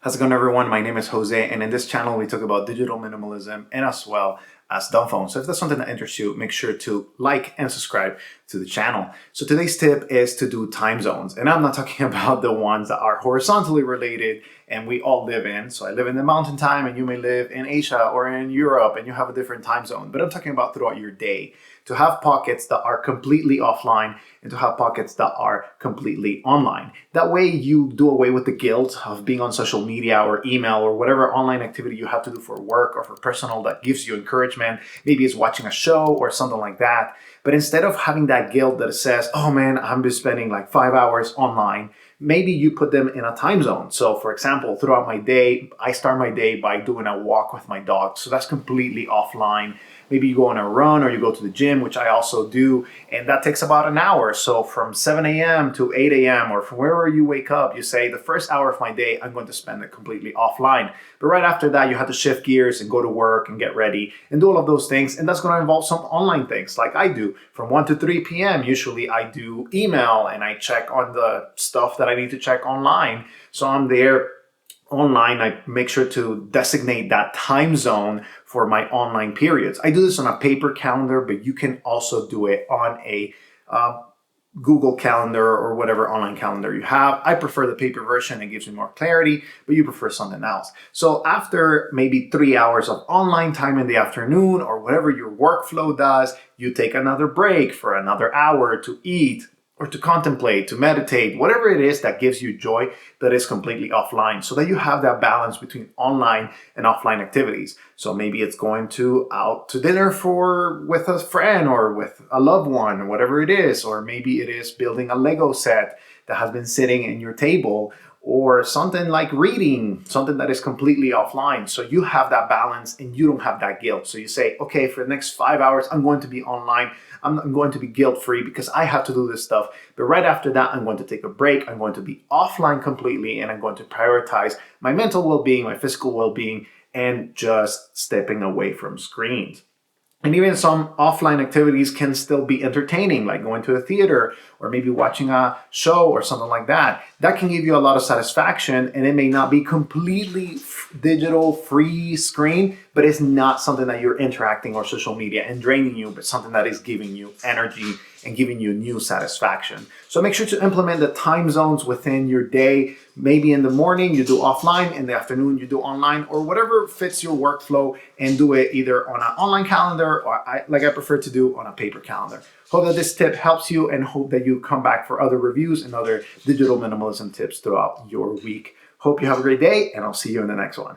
How's it going, everyone? My name is Jose, and in this channel we talk about digital minimalism and as well as dumb phones. So if that's something that interests you, make sure to like and subscribe to the channel. So today's tip is to do time zones, and I'm not talking about the ones that are horizontally related and we all live in. So I live in the mountain time and you may live in Asia or in Europe and you have a different time zone, but I'm talking about throughout your day, to have pockets that are completely offline and to have pockets that are completely online. That way you do away with the guilt of being on social media or email or whatever online activity you have to do for work or for personal that gives you encouragement. Maybe it's watching a show or something like that. But instead of having that guilt that says, oh man, I'm just spending like 5 hours online, maybe you put them in a time zone. So for example, throughout my day, I start my day by doing a walk with my dog. So that's completely offline. Maybe you go on a run or you go to the gym, which I also do, and that takes about an hour. So from 7 a.m. to 8 a.m. or from wherever you wake up, you say the first hour of my day, I'm going to spend it completely offline. But right after that, you have to shift gears and go to work and get ready and do all of those things. And that's going to involve some online things like I do. From 1 to 3 p.m., usually I do email and I check on the stuff that I need to check online. So I'm there online. I make sure to designate that time zone for my online periods. I do this on a paper calendar, but you can also do it on a Google Calendar or whatever online calendar you have. I prefer the paper version. It gives me more clarity, but you prefer something else. So after maybe 3 hours of online time in the afternoon or whatever your workflow does, you take another break for another hour to eat or to contemplate, to meditate, whatever it is that gives you joy that is completely offline, so that you have that balance between online and offline activities. So maybe it's going out to dinner with a friend or with a loved one, or whatever it is, or maybe it is building a Lego set that has been sitting in your table, or something like reading, something that is completely offline. So you have that balance and you don't have that guilt. So you say, okay, for the next 5 hours, I'm going to be online. I'm going to be guilt-free because I have to do this stuff. But right after that, I'm going to take a break. I'm going to be offline completely, and I'm going to prioritize my mental well-being, my physical well-being, and just stepping away from screens. And even some offline activities can still be entertaining, like going to a theater or maybe watching a show or something like that. That can give you a lot of satisfaction, and it may not be completely digital, free screen, but it's not something that you're interacting or social media and draining you, but something that is giving you energy and giving you new satisfaction. So make sure to implement the time zones within your day. Maybe in the morning you do offline, in the afternoon you do online, or whatever fits your workflow, and do it either on an online calendar or like I prefer to do on a paper calendar. Hope that this tip helps you, and hope that you come back for other reviews and other digital minimalism tips throughout your week. Hope you have a great day, and I'll see you in the next one.